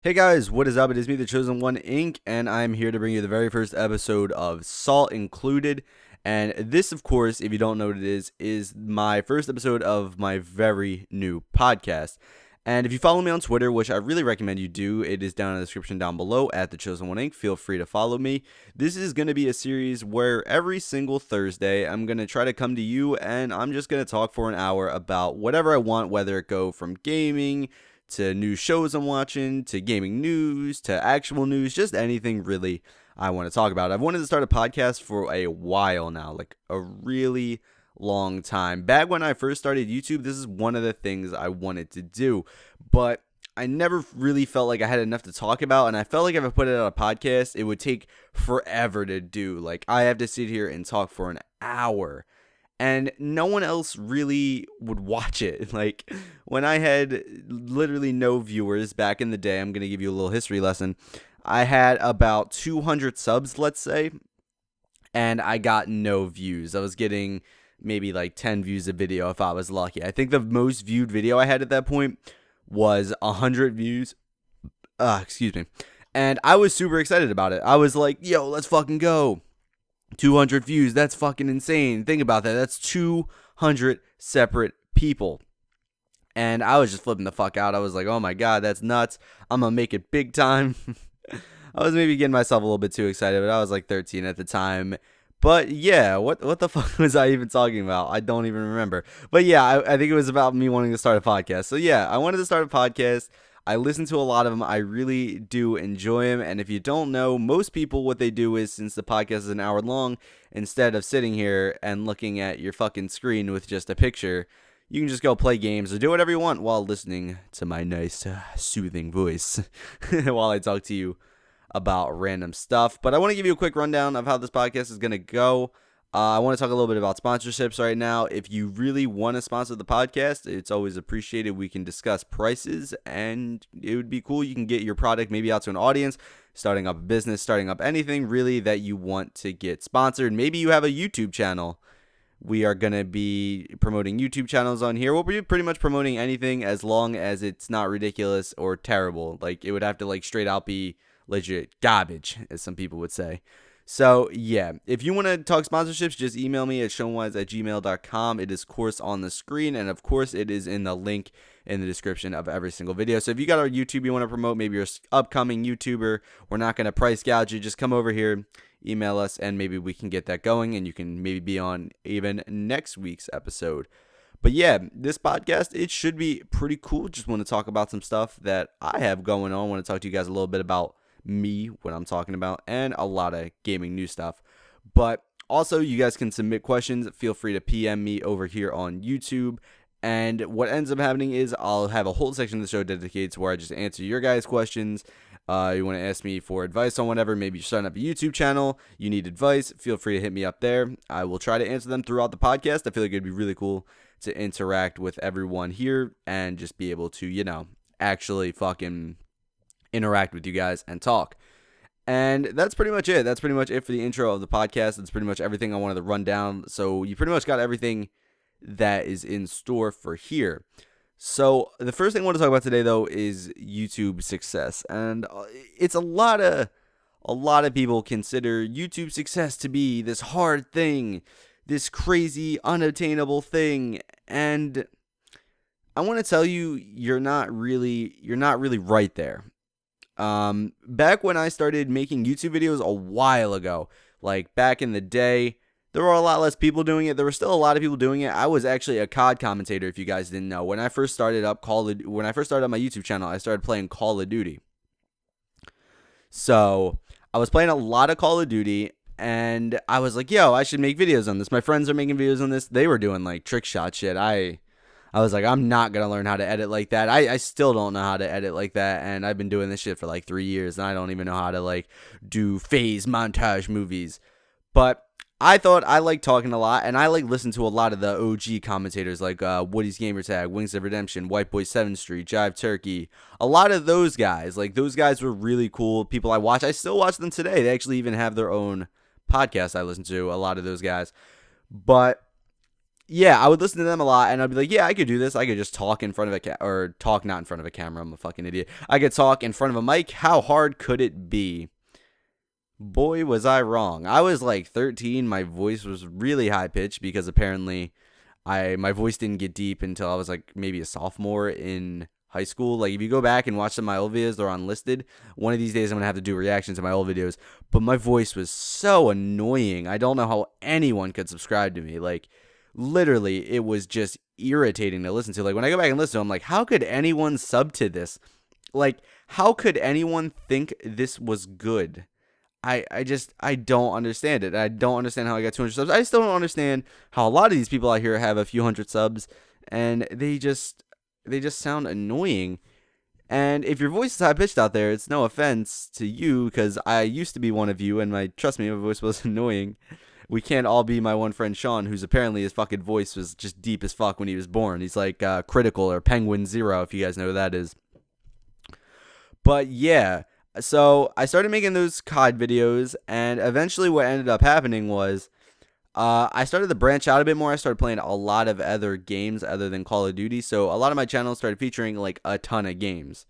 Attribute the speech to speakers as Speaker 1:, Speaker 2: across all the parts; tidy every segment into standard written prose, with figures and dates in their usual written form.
Speaker 1: Hey guys, what is up? It is me, the Chosen One Inc., and I'm here to bring you the very first episode of Salt Included. And this, of course, if you don't know what it is my first episode of my very new podcast. And if you follow me on Twitter, which I really recommend you do, it is down in the description down below at the Chosen One Inc. Feel free to follow me. This is going to be a series where every single Thursday I'm going to try to come to you and I'm just going to talk for an hour about whatever I want, whether it go from gaming to new shows I'm watching, to gaming news, to actual news, just anything really I want to talk about. I've wanted to start a podcast for a while now, like a really long time. Back when I first started YouTube, this is one of the things I wanted to do, but I never really felt like I had enough to talk about, and I felt like if I put it on a podcast, it would take forever to do. Like, I have to sit here and talk for an hour and no one else really would watch it. Like, when I had literally no viewers back in the day, I'm going to give you a little history lesson. I had about 200 subs, let's say, and I got no views. I was getting maybe like 10 views a video if I was lucky. I think the most viewed video I had at that point was 100 views. Excuse me. And I was super excited about it. I was like, yo, let's fucking go. 200 views, that's fucking insane. Think about that. That's 200 separate people. And I was just flipping the fuck out. I was like, oh my god, that's nuts. I'm gonna make it big time. I was maybe getting myself a little bit too excited, but I was like 13 at the time. But yeah, what the fuck was I even talking about? I don't even remember. But yeah, I think it was about me wanting to start a podcast. So yeah, I wanted to start a podcast. I listen to a lot of them. I really do enjoy them. And if you don't know, most people, what they do is, since the podcast is an hour long, instead of sitting here and looking at your fucking screen with just a picture, you can just go play games or do whatever you want while listening to my nice, soothing voice while I talk to you about random stuff. But I want to give you a quick rundown of how this podcast is going to go. I want to talk a little bit about sponsorships right now. If you really want to sponsor the podcast, it's always appreciated. We can discuss prices, and it would be cool. You can get your product maybe out to an audience, starting up a business, starting up anything really that you want to get sponsored. Maybe you have a YouTube channel. We are going to be promoting YouTube channels on here. We'll be pretty much promoting anything as long as it's not ridiculous or terrible. Like, it would have to like straight out be legit garbage, as some people would say. So, yeah, if you want to talk sponsorships, just email me at shonewise@gmail.com. It is, of course, on the screen, and, of course, it is in the link in the description of every single video. So if you got our YouTube you want to promote, maybe you're an upcoming YouTuber, we're not going to price gouge you. Just come over here, email us, and maybe we can get that going, and you can maybe be on even next week's episode. But, yeah, this podcast, it should be pretty cool. Just want to talk about some stuff that I have going on. I want to talk to you guys a little bit about me, what I'm talking about, and a lot of gaming news stuff. But also, you guys can submit questions. Feel free to PM me over here on YouTube. And what ends up happening is I'll have a whole section of the show dedicated to where I just answer your guys' questions. You want to ask me for advice on whatever. Maybe you're starting up a YouTube channel. You need advice. Feel free to hit me up there. I will try to answer them throughout the podcast. I feel like it'd be really cool to interact with everyone here and just be able to, actually fucking interact with you guys and talk. And that's pretty much it. That's pretty much it for the intro of the podcast. That's pretty much everything I wanted to run down. So you pretty much got everything that is in store for here. So the first thing I want to talk about today, though, is YouTube success. And it's a lot of people consider YouTube success to be this hard thing, this crazy, unattainable thing. And I want to tell you, you're not really right there. Back when I started making YouTube videos a while ago, like back in the day, there were a lot less people doing it. There were still a lot of people doing it. I was actually a COD commentator, if you guys didn't know. When I first started up my YouTube channel, I started playing Call of Duty. So I was playing a lot of Call of Duty, and I was like, yo, I should make videos on this. My friends are making videos on this. They were doing like trick shot shit. I was like, I'm not going to learn how to edit like that. I still don't know how to edit like that. And I've been doing this shit for like 3 years. And I don't even know how to like do phase montage movies. But I thought I liked talking a lot. And I like listen to a lot of the OG commentators like Woody's Gamertag, Wings of Redemption, White Boy 7th Street, Jive Turkey. A lot of those guys. Like, those guys were really cool people I watch. I still watch them today. They actually even have their own podcast I listen to, a lot of those guys. But yeah, I would listen to them a lot, and I'd be like, yeah, I could do this. I could just talk in front of or talk not in front of a camera. I'm a fucking idiot. I could talk in front of a mic. How hard could it be? Boy, was I wrong. I was like 13. My voice was really high pitched because apparently my voice didn't get deep until I was like maybe a sophomore in high school. Like if you go back and watch some of my old videos, they're unlisted. One of these days I'm gonna have to do reactions to my old videos. But my voice was so annoying. I don't know how anyone could subscribe to me. Like literally, it was just irritating to listen to. Like when I go back and listen to it, I'm like, how could anyone sub to this? Like, how could anyone think this was good? I don't understand it. I don't understand how I got 200 subs. I still don't understand how a lot of these people out here have a few hundred subs, and they just sound annoying. And if your voice is high pitched out there, it's no offense to you, because I used to be one of you, and trust me, my voice was annoying. We can't all be my one friend Sean, who's apparently his fucking voice was just deep as fuck when he was born. He's like Critical or Penguin Zero, if you guys know who that is. But yeah, so I started making those COD videos, and eventually what ended up happening was I started to branch out a bit more. I started playing a lot of other games other than Call of Duty, so a lot of my channel started featuring like a ton of games.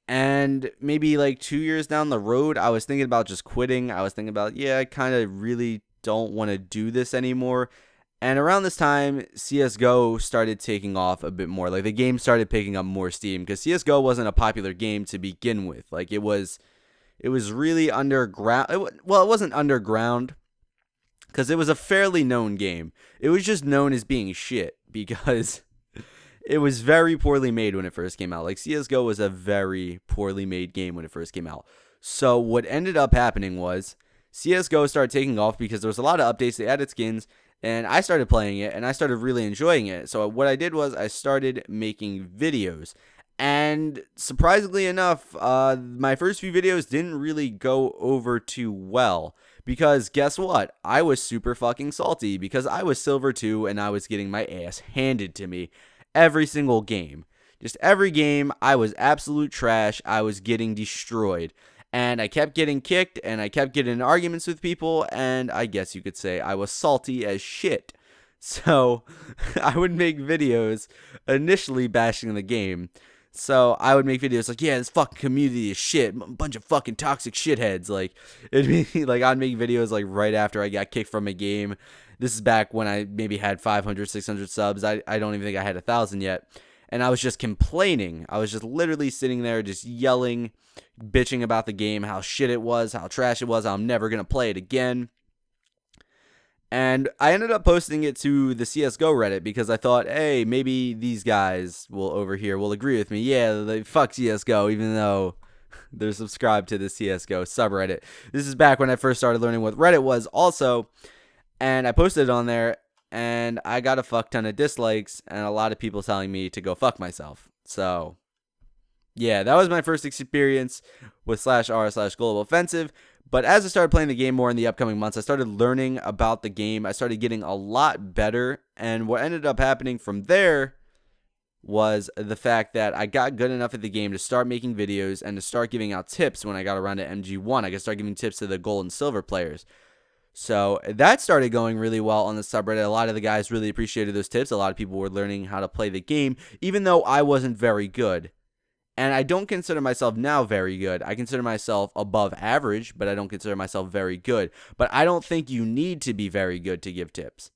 Speaker 1: And maybe like 2 years down the road, I was thinking about just quitting. I was thinking about, yeah, I kind of really don't want to do this anymore. And around this time, CSGO started taking off a bit more. Like the game started picking up more steam because CSGO wasn't a popular game to begin with. Like it was really underground. Well, it wasn't underground because it was a fairly known game. It was just known as being shit because it was very poorly made when it first came out. Like CSGO was a very poorly made game when it first came out. So what ended up happening was CSGO started taking off because there was a lot of updates. They added skins. And I started playing it, and I started really enjoying it. So what I did was I started making videos. And surprisingly enough, my first few videos didn't really go over too well. Because guess what? I was super fucking salty because I was Silver 2 and I was getting my ass handed to me every single game. Just every game, I was absolute trash. I was getting destroyed. And I kept getting kicked, and I kept getting in arguments with people, and I guess you could say I was salty as shit. So I would make videos initially bashing the game. So I would make videos like, yeah, this fucking community is shit, a bunch of fucking toxic shitheads. Like it'd be like I'd make videos like right after I got kicked from a game. This is back when I maybe had 500, 600 subs. I don't even think I had 1,000 yet. And I was just complaining. I was just literally sitting there just yelling, bitching about the game, how shit it was, how trash it was, how I'm never going to play it again. And I ended up posting it to the CSGO Reddit because I thought, hey, maybe these guys will agree with me. Yeah, they fuck CSGO, even though they're subscribed to the CSGO subreddit. This is back when I first started learning what Reddit was also. And I posted it on there, and I got a fuck ton of dislikes and a lot of people telling me to go fuck myself. So yeah, that was my first experience with /r/global offensive. But as I started playing the game more in the upcoming months, I started learning about the game. I started getting a lot better. And what ended up happening from there was the fact that I got good enough at the game to start making videos and to start giving out tips when I got around to MG1. I could start giving tips to the gold and silver players. So that started going really well on the subreddit. A lot of the guys really appreciated those tips. A lot of people were learning how to play the game, even though I wasn't very good. And I don't consider myself now very good. I consider myself above average, but I don't consider myself very good. But I don't think you need to be very good to give tips.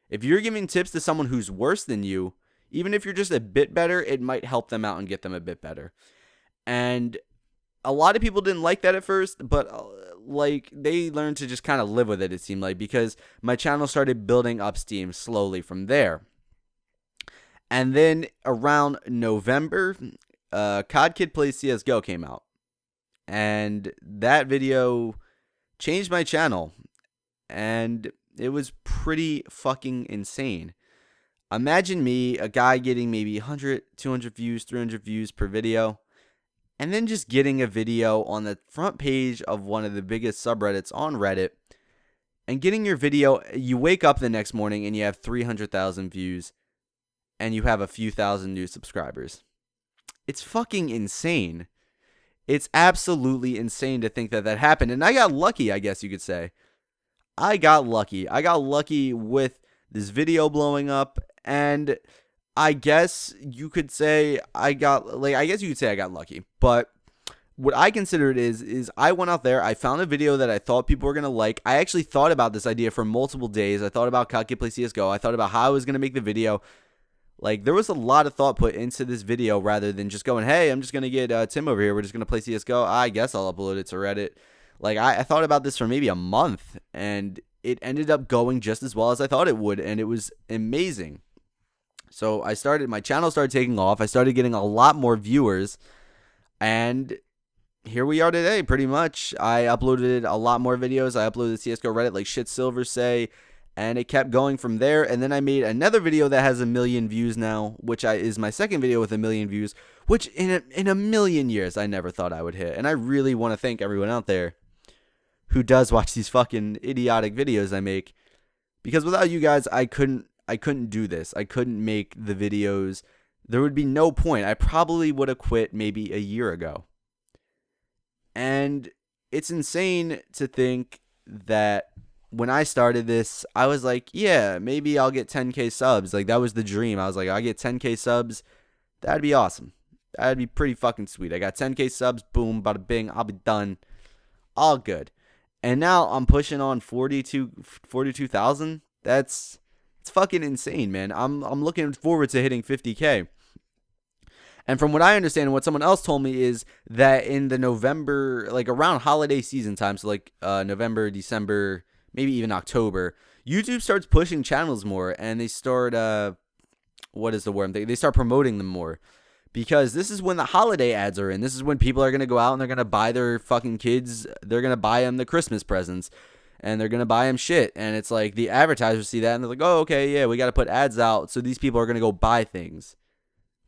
Speaker 1: If you're giving tips to someone who's worse than you, even if you're just a bit better, it might help them out and get them a bit better. And a lot of people didn't like that at first, but like they learned to just kind of live with it, it seemed like, because my channel started building up steam slowly from there. And then around November, COD Kid Plays CSGO came out. And that video changed my channel. And it was pretty fucking insane. Imagine me, a guy getting maybe 100, 200 views, 300 views per video, and then just getting a video on the front page of one of the biggest subreddits on Reddit, and getting your video, you wake up the next morning and you have 300,000 views, and you have a few thousand new subscribers. It's fucking insane. It's absolutely insane to think that that happened, and I got lucky, I guess you could say. I got lucky. I got lucky with this video blowing up, and I guess you could say I got lucky, but what I consider it is I went out there, I found a video that I thought people were going to like. I actually thought about this idea for multiple days. I thought about Calculate Play CSGO. I thought about how I was going to make the video. Like, there was a lot of thought put into this video rather than just going, hey, I'm just going to get Tim over here. We're just going to play CSGO. I guess I'll upload it to Reddit. Like, I thought about this for maybe a month, and it ended up going just as well as I thought it would, and it was amazing. So my channel started taking off. I started getting a lot more viewers, and here we are today, pretty much. I uploaded a lot more videos. I uploaded CSGO Reddit like shit silver say, and it kept going from there. And then I made another video that has 1 million views now, which is my second video with 1 million views, which in a million years I never thought I would hit. And I really want to thank everyone out there who does watch these fucking idiotic videos I make, because without you guys, I couldn't do this. I couldn't make the videos. There would be no point. I probably would have quit maybe a year ago. And it's insane to think that when I started this, I was like, yeah, maybe I'll get 10K subs. Like, that was the dream. I was like, I'll get 10K subs. That'd be awesome. That'd be pretty fucking sweet. I got 10K subs. Boom, bada bing. I'll be done. All good. And now I'm pushing on 42,000. It's fucking insane, man. I'm looking forward to hitting 50K. And from what I understand, what someone else told me is that in the November, like around holiday season time, so like November, December, maybe even October, YouTube starts pushing channels more, and they start, what is the word? They start promoting them more, because this is when the holiday ads are in. This is when people are going to go out and they're going to buy their fucking kids, they're going to buy them the Christmas presents, and they're going to buy them shit. And it's like the advertisers see that, and they're like, oh, okay, yeah, we got to put ads out, so these people are going to go buy things.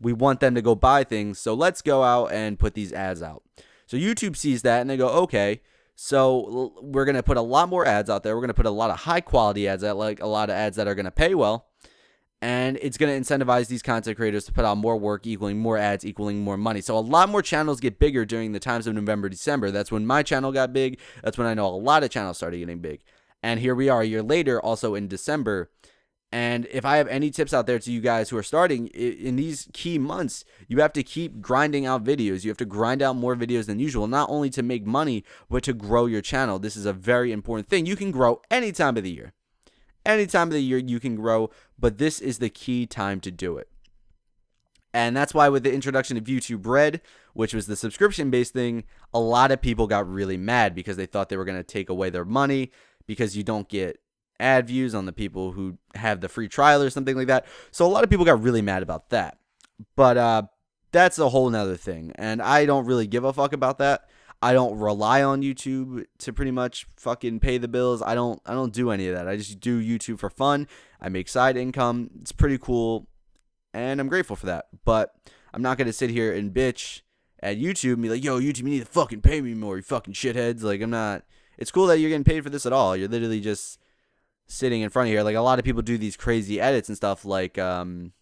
Speaker 1: We want them to go buy things, so let's go out and put these ads out. So YouTube sees that, and they go, okay, so we're going to put a lot more ads out there. We're going to put a lot of high-quality ads out, like a lot of ads that are going to pay well, and it's going to incentivize these content creators to put out more work, equaling more ads, equaling more money. So a lot more channels get bigger during the times of November, December. That's when my channel got big. That's when I know a lot of channels started getting big. And here we are a year later, also in December. And if I have any tips out there to you guys who are starting in these key months, you have to keep grinding out videos. You have to grind out more videos than usual, not only to make money, but to grow your channel. This is a very important thing. You can grow any time of the year. Any time of the year you can grow, but this is the key time to do it. And that's why with the introduction of YouTube Red, which was the subscription-based thing, a lot of people got really mad because they thought they were going to take away their money because you don't get ad views on the people who have the free trial or something like that. So a lot of people got really mad about that. But that's a whole nother thing. And I don't really give a fuck about that. I don't rely on YouTube to pretty much fucking pay the bills. I don't do any of that. I just do YouTube for fun. I make side income. It's pretty cool. And I'm grateful for that. But I'm not going to sit here and bitch at YouTube and be like, yo, YouTube, you need to fucking pay me more, you fucking shitheads. Like, I'm not. It's cool that you're getting paid for this at all. You're literally just sitting in front of here. Like, a lot of people do these crazy edits and stuff like Devin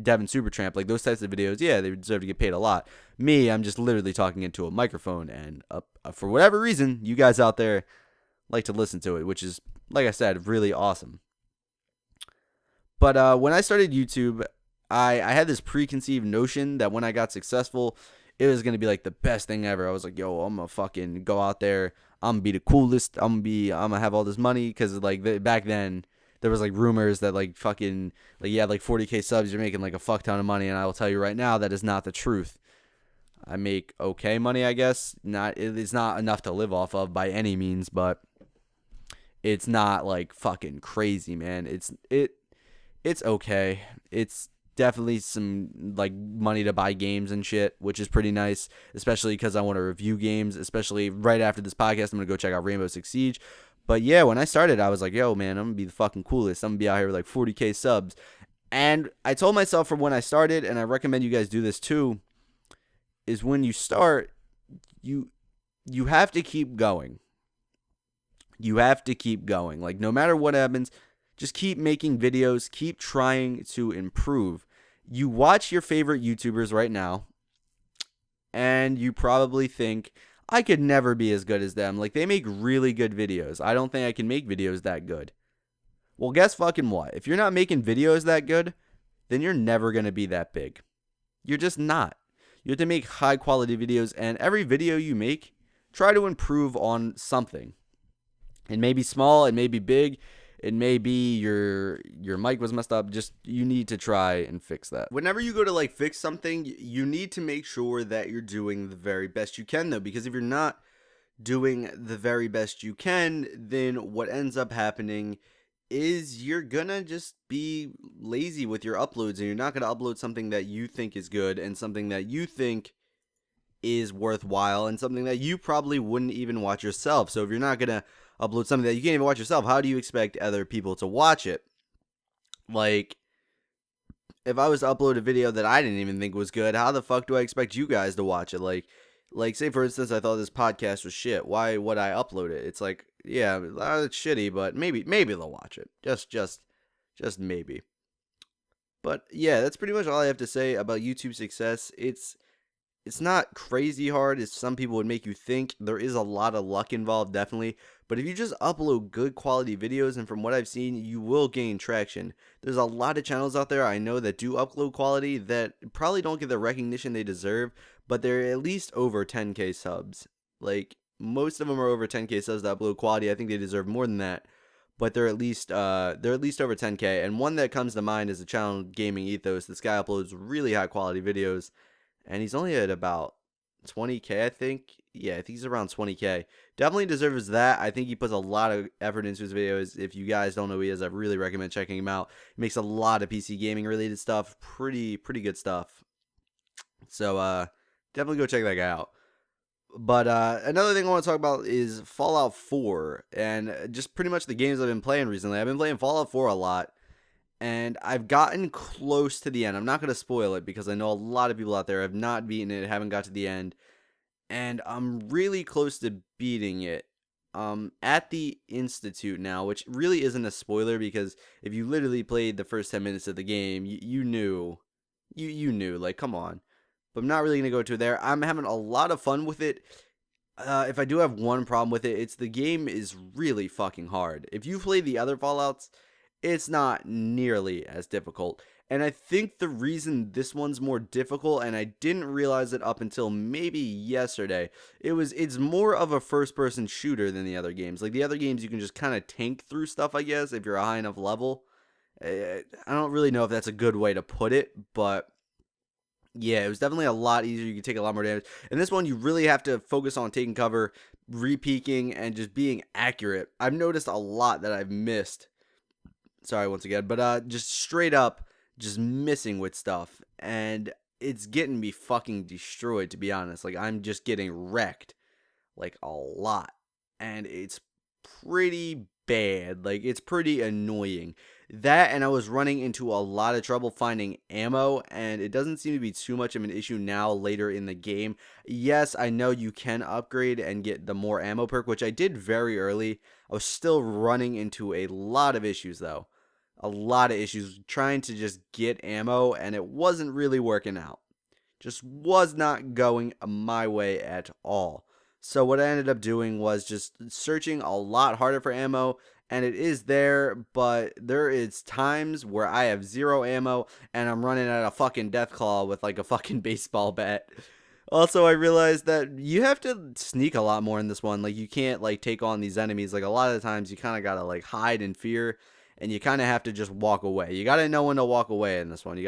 Speaker 1: Supertramp, like those types of videos. Yeah, they deserve to get paid a lot. Me, I'm just literally talking into a microphone, and for whatever reason, you guys out there like to listen to it, which is, like I said, really awesome. But when I started YouTube, I had this preconceived notion that when I got successful, it was going to be like the best thing ever. I was like, yo, I'm going to fucking go out there. I'm going to be the coolest. I'm going to have all this money. Because like back then, there was like rumors that like fucking, like you had like 40K subs, you're making like a fuck ton of money. And I will tell you right now, that is not the truth. I make okay money, I guess. It's not enough to live off of by any means, but it's not like fucking crazy, man. It's okay. It's definitely some like money to buy games and shit, which is pretty nice, especially because I want to review games. Especially right after this podcast, I'm gonna go check out Rainbow Six Siege. But yeah, when I started, I was like, yo, man, I'm gonna be the fucking coolest. I'm gonna be out here with like 40K subs. And I told myself from when I started, and I recommend you guys do this too, is when you start, you have to keep going. You have to keep going. Like, no matter what happens, just keep making videos, keep trying to improve. You watch your favorite YouTubers right now, and you probably think, I could never be as good as them. Like, they make really good videos. I don't think I can make videos that good. Well, guess fucking what? If you're not making videos that good, then you're never going to be that big. You're just not. You have to make high quality videos, and every video you make, try to improve on something. It may be small, it may be big, it may be your mic was messed up. Just you need to try and fix that. Whenever you go to like fix something, you need to make sure that you're doing the very best you can though, because if you're not doing the very best you can, then what ends up happening is you're gonna just be lazy with your uploads, and you're not gonna upload something that you think is good and something that you think is worthwhile and something that you probably wouldn't even watch yourself. So if you're not gonna upload something that you can't even watch yourself, how do you expect other people to watch it? Like, if I was to upload a video that I didn't even think was good, how the fuck do I expect you guys to watch it? Like say for instance, I thought this podcast was shit. Why would I upload it? It's like, yeah, it's shitty, but maybe they'll watch it. Just maybe. But yeah, that's pretty much all I have to say about YouTube success. It's not crazy hard as some people would make you think. There is a lot of luck involved, definitely. But if you just upload good quality videos, and from what I've seen, you will gain traction. There's a lot of channels out there I know that do upload quality that probably don't get the recognition they deserve, but they're at least over 10K subs. Like, most of them are over 10K subs that upload quality. I think they deserve more than that. But they're at least over 10K. And one that comes to mind is the channel Gaming Ethos. This guy uploads really high quality videos, and he's only at about 20K, I think. Yeah, I think he's around 20K. Definitely deserves that. I think he puts a lot of effort into his videos. If you guys don't know who he is, I really recommend checking him out. He makes a lot of PC gaming related stuff. Pretty good stuff. So definitely go check that guy out. But another thing I want to talk about is Fallout 4, and just pretty much the games I've been playing recently. I've been playing Fallout 4 a lot, and I've gotten close to the end. I'm not going to spoil it because I know a lot of people out there have not beaten it, haven't got to the end, and I'm really close to beating it. At the Institute now, which really isn't a spoiler because if you literally played the first 10 minutes of the game, you knew, like, come on. But I'm not really going to go to there. I'm having a lot of fun with it. If I do have one problem with it, it's the game is really fucking hard. If you play the other Fallouts, it's not nearly as difficult. And I think the reason this one's more difficult, and I didn't realize it up until maybe yesterday, it's more of a first-person shooter than the other games. Like the other games, you can just kind of tank through stuff, I guess, if you're a high enough level. I don't really know if that's a good way to put it, but yeah, it was definitely a lot easier. You could take a lot more damage. And this one, you really have to focus on taking cover, re-peeking, and just being accurate. I've noticed a lot that I've missed. Sorry once again, but just straight up, just missing with stuff. And it's getting me fucking destroyed, to be honest. Like, I'm just getting wrecked, like, a lot. And it's pretty bad. Like, it's pretty annoying. That, and I was running into a lot of trouble finding ammo, and it doesn't seem to be too much of an issue now later in the game. Yes, I know you can upgrade and get the more ammo perk, which I did very early. I was still running into a lot of issues, though. A lot of issues trying to just get ammo, and it wasn't really working out. Just was not going my way at all. So what I ended up doing was just searching a lot harder for ammo, and it is there, but there is times where I have zero ammo, and I'm running at a fucking Deathclaw with like a fucking baseball bat. Also, I realized that you have to sneak a lot more in this one. Like, you can't like take on these enemies. Like, a lot of the times you kind of gotta like hide in fear, and you kind of have to just walk away. You gotta know when to walk away in this one. You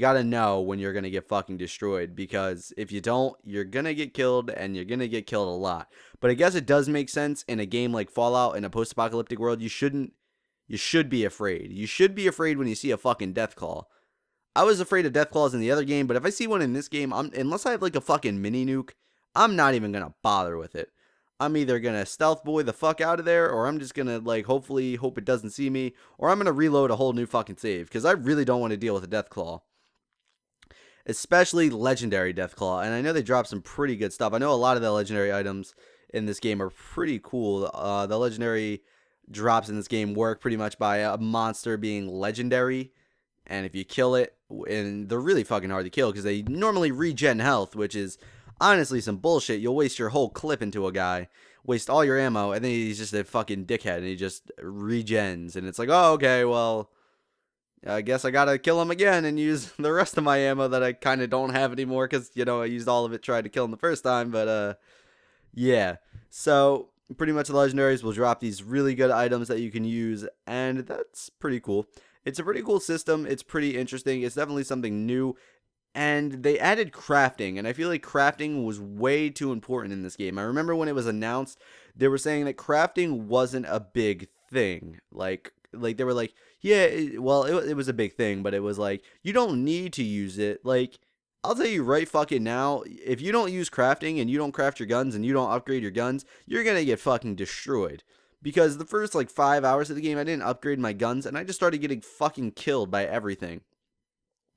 Speaker 1: gotta know when you're gonna get fucking destroyed, because if you don't, you're gonna get killed, and you're gonna get killed a lot. But I guess it does make sense in a game like Fallout, in a post-apocalyptic world. You should be afraid. You should be afraid when you see a fucking Deathclaw. I was afraid of Deathclaws in the other game, but if I see one in this game, unless I have like a fucking mini nuke, I'm not even gonna bother with it. I'm either gonna stealth boy the fuck out of there, or I'm just gonna like hopefully hope it doesn't see me, or I'm gonna reload a whole new fucking save, because I really don't want to deal with a Deathclaw. Especially legendary Deathclaw, and I know they dropped some pretty good stuff. I know a lot of the legendary items in this game are pretty cool. The legendary drops in this game work pretty much by a monster being legendary, and if you kill it, and they're really fucking hard to kill because they normally regen health, which is honestly some bullshit. You'll waste your whole clip into a guy, waste all your ammo, and then he's just a fucking dickhead and he just regens. And it's like, oh, okay, well, I guess I gotta kill him again and use the rest of my ammo that I kind of don't have anymore because, I used all of it trying to kill him the first time. But, yeah. So, pretty much the legendaries will drop these really good items that you can use, and that's pretty cool. It's a pretty cool system. It's pretty interesting. It's definitely something new. And they added crafting, and I feel like crafting was way too important in this game. I remember when it was announced, they were saying that crafting wasn't a big thing. Like they were like, yeah, it was a big thing, but it was like, you don't need to use it. Like, I'll tell you right fucking now, if you don't use crafting and you don't craft your guns and you don't upgrade your guns, you're gonna get fucking destroyed. Because the first like 5 hours of the game, I didn't upgrade my guns, and I just started getting fucking killed by everything.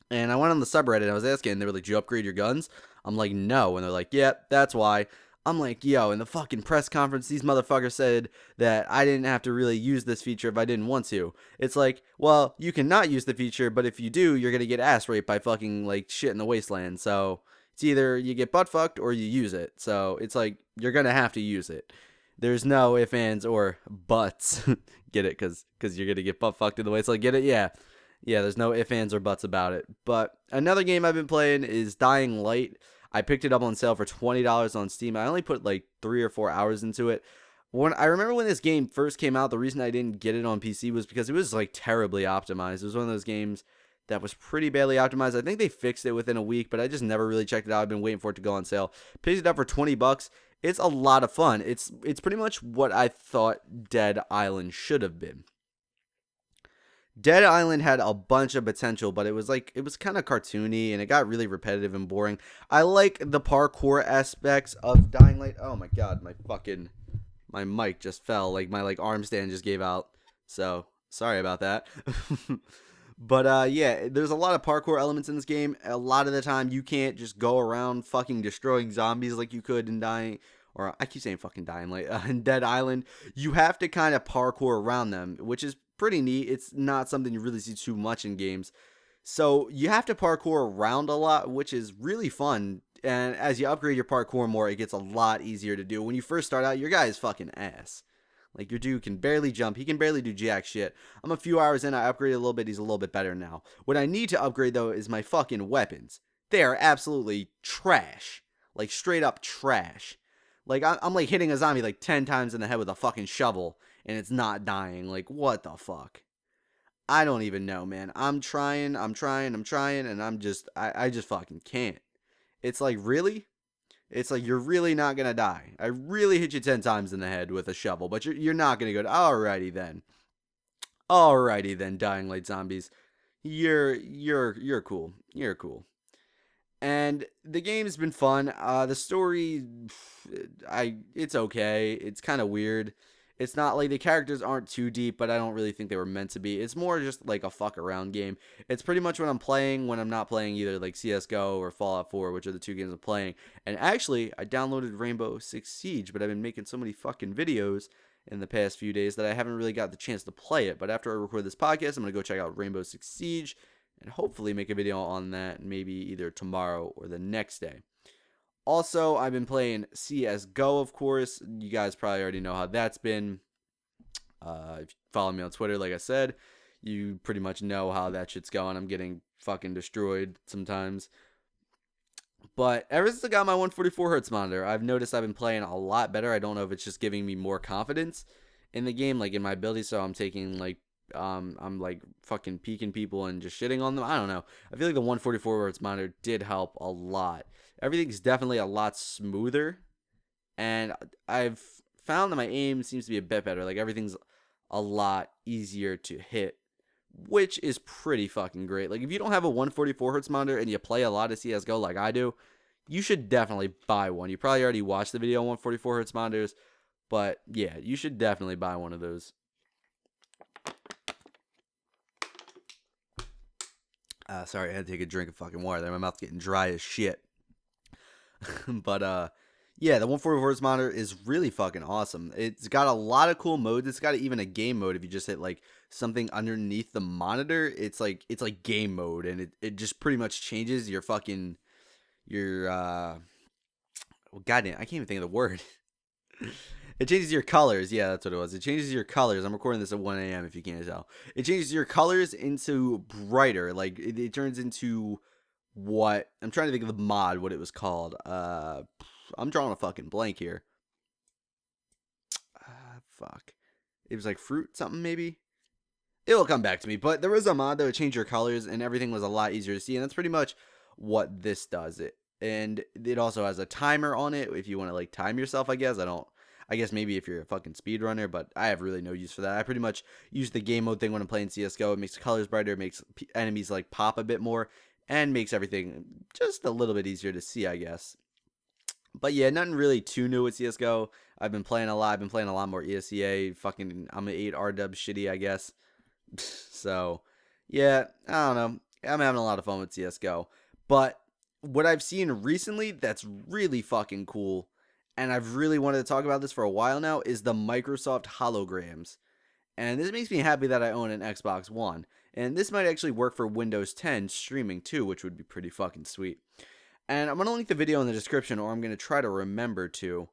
Speaker 1: And I went on the subreddit and I was asking, and they were like, "Did you upgrade your guns?" I'm like, "No." And they're like, "Yep, yeah, that's why." I'm like, yo, in the fucking press conference, these motherfuckers said that I didn't have to really use this feature if I didn't want to. It's like, well, you cannot use the feature, but if you do, you're going to get ass raped by fucking, like, shit in the wasteland. So it's either you get butt fucked or you use it. So it's like, you're going to have to use it. There's no ifs, ands, or buts. Get it? Because you're going to get butt fucked in the wasteland. Get it? Yeah. Yeah, there's no ifs, ands, or buts about it. But another game I've been playing is Dying Light. I picked it up on sale for $20 on Steam. I only put like 3 or 4 hours into it. When I remember when this game first came out, the reason I didn't get it on PC was because it was like terribly optimized. It was one of those games that was pretty badly optimized. I think they fixed it within a week, but I just never really checked it out. I've been waiting for it to go on sale. Picked it up for $20. It's a lot of fun. It's pretty much what I thought Dead Island should have been. Dead Island had a bunch of potential, but it was kind of cartoony and it got really repetitive and boring. I like the parkour aspects of Dying Light. Oh my god, my mic just fell. Like my arm stand just gave out. So, sorry about that. But yeah, there's a lot of parkour elements in this game. A lot of the time you can't just go around fucking destroying zombies like you could in Dying, or I keep saying fucking Dying Light, in Dead Island. You have to kind of parkour around them, which is pretty neat. It's not something you really see too much in games. So you have to parkour around a lot, which is really fun. And as you upgrade your parkour more, it gets a lot easier to do. When you first start out, your guy is fucking ass. Like, your dude can barely jump. He can barely do jack shit. I'm a few hours in. I upgraded a little bit. He's a little bit better now. What I need to upgrade, though, is my fucking weapons. They are absolutely trash. Like, straight up trash. Like, I'm like hitting a zombie like 10 times in the head with a fucking shovel, and it's not dying. Like, what the fuck? I don't even know, man. I'm trying, and I just fucking can't. It's like, really? It's like, you're really not gonna die. I really hit you 10 times in the head with a shovel, but you're not gonna go, alrighty then. Alrighty then, Dying Light zombies. You're cool. You're cool. And the game's been fun. The story, it's okay. It's kind of weird. It's not like the characters aren't too deep, but I don't really think they were meant to be. It's more just like a fuck around game. It's pretty much what I'm playing when I'm not playing either like CS:GO or Fallout 4, which are the two games I'm playing. And actually, I downloaded Rainbow Six Siege, but I've been making so many fucking videos in the past few days that I haven't really got the chance to play it. But after I record this podcast, I'm going to go check out Rainbow Six Siege and hopefully make a video on that maybe either tomorrow or the next day. Also, I've been playing CSGO, of course. You guys probably already know how that's been. If you follow me on Twitter, like I said, you pretty much know how that shit's going. I'm getting fucking destroyed sometimes. But ever since I got my 144 hertz monitor, I've noticed I've been playing a lot better. I don't know if it's just giving me more confidence in the game, like in my ability. So I'm taking I'm like fucking peeking people and just shitting on them. I don't know. I feel like the 144 hertz monitor did help a lot. Everything's definitely a lot smoother, and I've found that my aim seems to be a bit better. Like, everything's a lot easier to hit, which is pretty fucking great. Like, if you don't have a 144 hertz monitor and you play a lot of CSGO like I do, you should definitely buy one. You probably already watched the video on 144 hertz monitors, but yeah, you should definitely buy one of those. Sorry, I had to take a drink of fucking water there. My mouth's getting dry as shit. But yeah, the 144 hertz monitor is really fucking awesome. It's got a lot of cool modes. It's got even a game mode. If you just hit like something underneath the monitor, it's like game mode, and it just pretty much changes your fucking your Well, goddamn, I can't even think of the word. It changes your colors. Yeah, that's what it was. It changes your colors. I'm recording this at 1 a.m. if you can't tell. It changes your colors into brighter. Like it turns into what I'm trying to think of the mod, what it was called. I'm drawing a fucking blank here. Fuck. It was like fruit something maybe. It will come back to me. But there was a mod that would change your colors and everything was a lot easier to see, and that's pretty much what this does. It also has a timer on it if you want to like time yourself, I guess. I guess maybe if you're a fucking speedrunner, but I have really no use for that. I pretty much use the game mode thing when I'm playing CSGO. It makes the colors brighter, makes enemies like pop a bit more, and makes everything just a little bit easier to see, I guess. But yeah, nothing really too new with CSGO. I've been playing a lot. I've been playing a lot more ESEA. Fucking, I'm an 8 RW shitty, I guess. So, yeah, I don't know. I'm having a lot of fun with CSGO. But what I've seen recently that's really fucking cool, and I've really wanted to talk about this for a while now, is the Microsoft holograms. And this makes me happy that I own an Xbox One. And this might actually work for Windows 10 streaming too, which would be pretty fucking sweet. And I'm going to link the video in the description, or I'm going to try to remember to.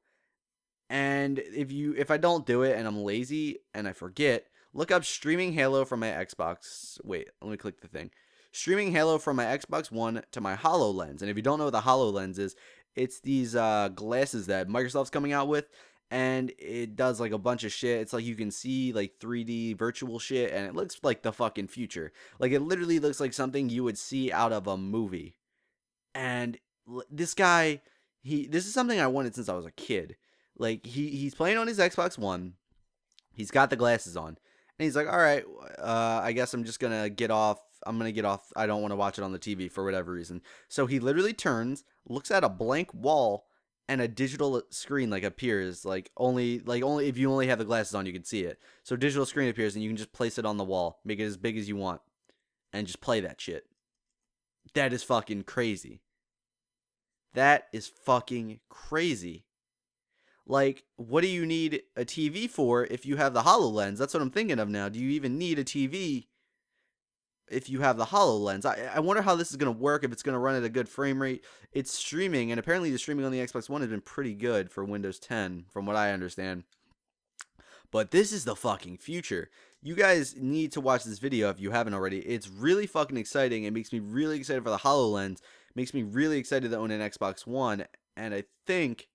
Speaker 1: And if I don't do it and I'm lazy and I forget, look up streaming Halo from my Xbox. Wait, let me click the thing. Streaming Halo from my Xbox One to my HoloLens. And if you don't know what the HoloLens is, it's these glasses that Microsoft's coming out with, and it does like a bunch of shit. It's like you can see like 3D virtual shit, and it looks like the fucking future. Like it literally looks like something you would see out of a movie. And this guy, this is something I wanted since I was a kid. Like he's playing on his Xbox One. He's got the glasses on, and he's like, "All right, I guess I'm just gonna get off. I'm gonna get off. I don't want to watch it on the TV for whatever reason." So he literally turns, looks at a blank wall, and a digital screen like appears. Like only if you only have the glasses on, you can see it. So digital screen appears, and you can just place it on the wall, make it as big as you want, and just play that shit. That is fucking crazy. That is fucking crazy. Like, what do you need a TV for if you have the HoloLens? That's what I'm thinking of now. Do you even need a TV if you have the HoloLens? I wonder how this is going to work, if it's going to run at a good frame rate. It's streaming, and apparently the streaming on the Xbox One has been pretty good for Windows 10, from what I understand. But this is the fucking future. You guys need to watch this video if you haven't already. It's really fucking exciting. It makes me really excited for the HoloLens. It makes me really excited to own an Xbox One. And I think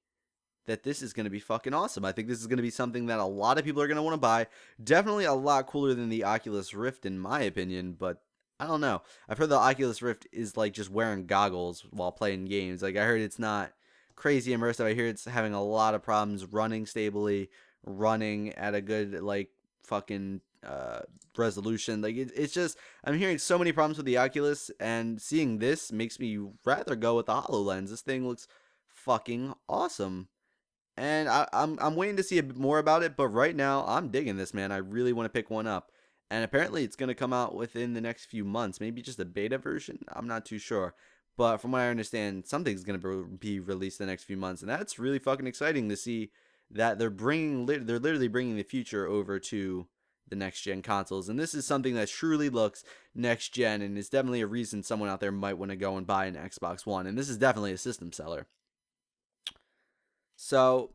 Speaker 1: that this is going to be fucking awesome. I think this is going to be something that a lot of people are going to want to buy. Definitely a lot cooler than the Oculus Rift in my opinion, but I don't know. I've heard the Oculus Rift is like just wearing goggles while playing games. Like I heard it's not crazy immersive. I hear it's having a lot of problems running stably, running at a good like fucking resolution. Like it's just, I'm hearing so many problems with the Oculus, and seeing this makes me rather go with the HoloLens. This thing looks fucking awesome. And I'm waiting to see a bit more about it, but right now I'm digging this, man. I really want to pick one up. And apparently it's going to come out within the next few months, maybe just a beta version. I'm not too sure. But from what I understand, something's going to be released the next few months, and that's really fucking exciting to see that they're literally bringing the future over to the next gen consoles. And this is something that truly looks next gen, and is definitely a reason someone out there might want to go and buy an Xbox One. And this is definitely a system seller. So,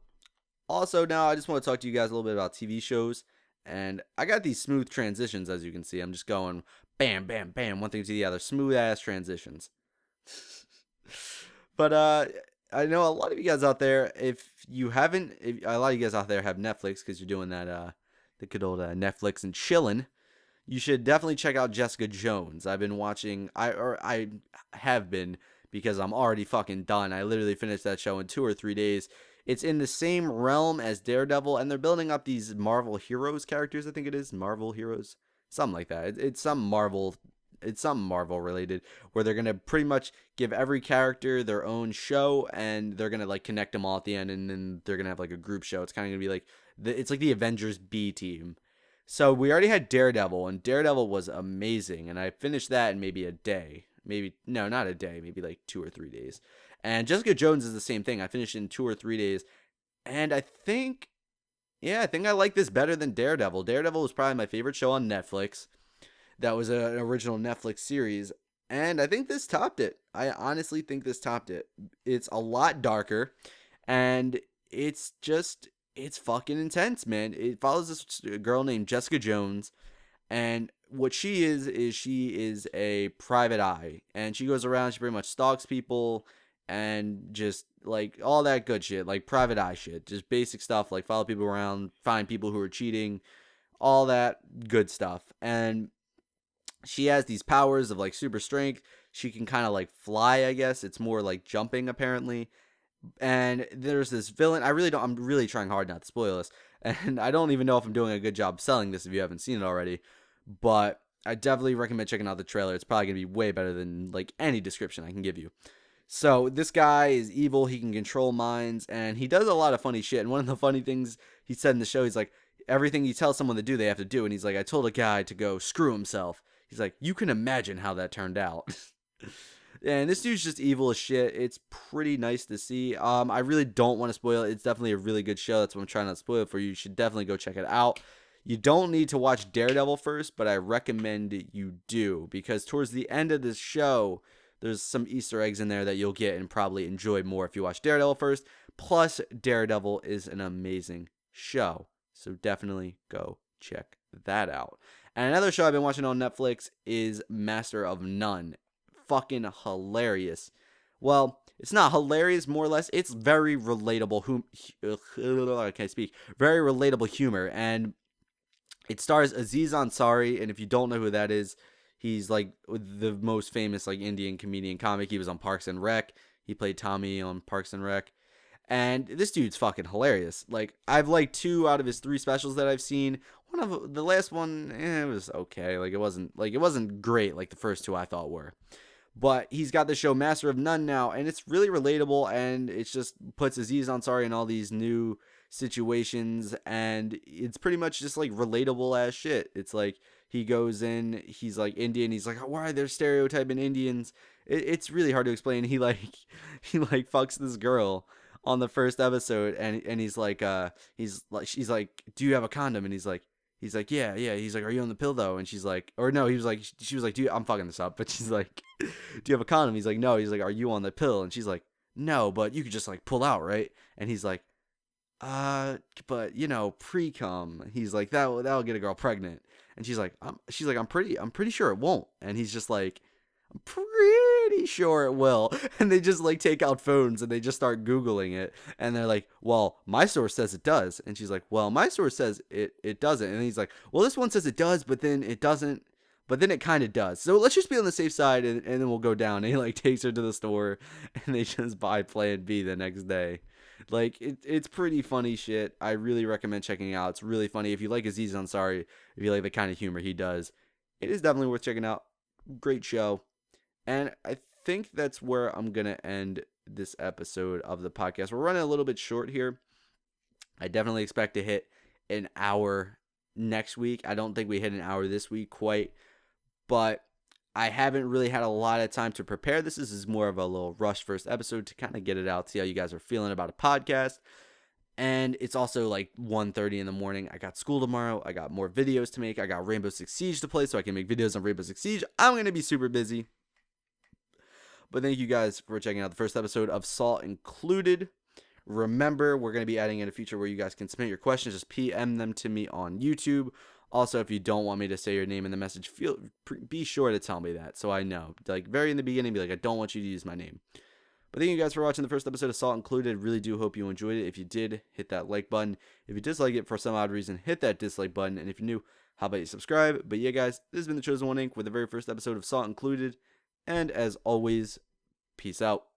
Speaker 1: also now I just want to talk to you guys a little bit about TV shows. And I got these smooth transitions, as you can see. I'm just going bam, bam, bam, one thing to the other. Smooth ass transitions. But I know a lot of you guys out there, if you haven't, a lot of you guys out there have Netflix because you're doing that, the good old Netflix and chilling. You should definitely check out Jessica Jones. I've been watching, I have been, because I'm already fucking done. I literally finished that show in 2 or 3 days. It's in the same realm as Daredevil, and they're building up these Marvel Heroes characters. I think it is Marvel Heroes, something like that. It's some Marvel related, where they're gonna pretty much give every character their own show, and they're gonna like connect them all at the end, and then they're gonna have like a group show. It's kind of gonna be like it's like the Avengers B team. So we already had Daredevil, and Daredevil was amazing, and I finished that in maybe a day. Maybe, no, not a day, maybe like 2 or 3 days. And Jessica Jones is the same thing. I finished in 2 or 3 days. And I think I like this better than Daredevil. Daredevil was probably my favorite show on Netflix. That was an original Netflix series. And I think this topped it. I honestly think this topped it. It's a lot darker. and it's fucking intense, man. It follows this girl named Jessica Jones, and what she is a private eye, and she goes around, she pretty much stalks people and just like all that good shit, like private eye shit, just basic stuff, like follow people around, find people who are cheating, all that good stuff. And she has these powers of like super strength. She can kind of like fly, I guess. It's more like jumping apparently. And there's this villain. I'm really trying hard not to spoil this. And I don't even know if I'm doing a good job selling this if you haven't seen it already. But I definitely recommend checking out the trailer. It's probably going to be way better than like any description I can give you. So this guy is evil. He can control minds, and he does a lot of funny shit. And one of the funny things he said in the show, he's like, everything you tell someone to do, they have to do. And he's like, I told a guy to go screw himself. He's like, you can imagine how that turned out. And this dude's just evil as shit. It's pretty nice to see. I really don't want to spoil it. It's definitely a really good show. That's what I'm trying not to spoil it for you. You should definitely go check it out. You don't need to watch Daredevil first, but I recommend you do, because towards the end of this show, there's some Easter eggs in there that you'll get and probably enjoy more if you watch Daredevil first. Plus, Daredevil is an amazing show. So definitely go check that out. And another show I've been watching on Netflix is Master of None. Fucking hilarious. Well, it's not hilarious, more or less. It's very relatable. I can't speak. Very relatable humor. And it stars Aziz Ansari. And if you don't know who that is, he's like the most famous like Indian comedian comic. He was on Parks and Rec. He played Tommy on Parks and Rec. And this dude's fucking hilarious. Like, I've liked 2 out of his 3 specials that I've seen. One of the last one, it was okay. Like, it wasn't great like the first 2 I thought were. But he's got the show Master of None now, and it's really relatable, and it just puts Aziz Ansari in all these new situations, and it's pretty much just like relatable ass shit. It's like he goes in, he's like Indian, he's like, why are there stereotyping Indians? It's really hard to explain. He like fucks this girl on the first episode, and he's like she's like, do you have a condom? And he's like, yeah. He's like, are you on the pill though? And she's like, or no, she was like, dude, I'm fucking this up, but she's like, do you have a condom? He's like, no. He's like, are you on the pill? And she's like, no, but you could just like pull out, right? And he's like, but you know, pre-cum. He's like, that'll get a girl pregnant. And she's like, I'm pretty sure it won't. And he's just like, I'm pretty sure it will. And they just like take out phones and they just start Googling it. And they're like, well, my source says it does. And she's like, well, my source says it doesn't. And he's like, well, this one says it does, but then it doesn't. But then it kind of does. So let's just be on the safe side, and then we'll go down. And he like takes her to the store, and they just buy Plan B the next day. Like, it's pretty funny shit. I really recommend checking it out. It's really funny. If you like Aziz Ansari, if you like the kind of humor he does, it is definitely worth checking out. Great show. And I think that's where I'm going to end this episode of the podcast. We're running a little bit short here. I definitely expect to hit an hour next week. I don't think we hit an hour this week quite, but I haven't really had a lot of time to prepare this. This is more of a little rush first episode to kind of get it out, see how you guys are feeling about a podcast. And it's also like 1:30 in the morning. I got school tomorrow. I got more videos to make. I got Rainbow Six Siege to play so I can make videos on Rainbow Six Siege. I'm going to be super busy. But thank you guys for checking out the first episode of Salt Included. Remember, we're going to be adding in a feature where you guys can submit your questions. Just PM them to me on YouTube. Also, if you don't want me to say your name in the message, be sure to tell me that so I know. Like, very in the beginning, be like, I don't want you to use my name. But thank you guys for watching the first episode of Salt Included. Really do hope you enjoyed it. If you did, hit that like button. If you dislike it for some odd reason, hit that dislike button. And if you're new, how about you subscribe? But yeah, guys, this has been The Chosen One Inc. with the very first episode of Salt Included. And as always, peace out.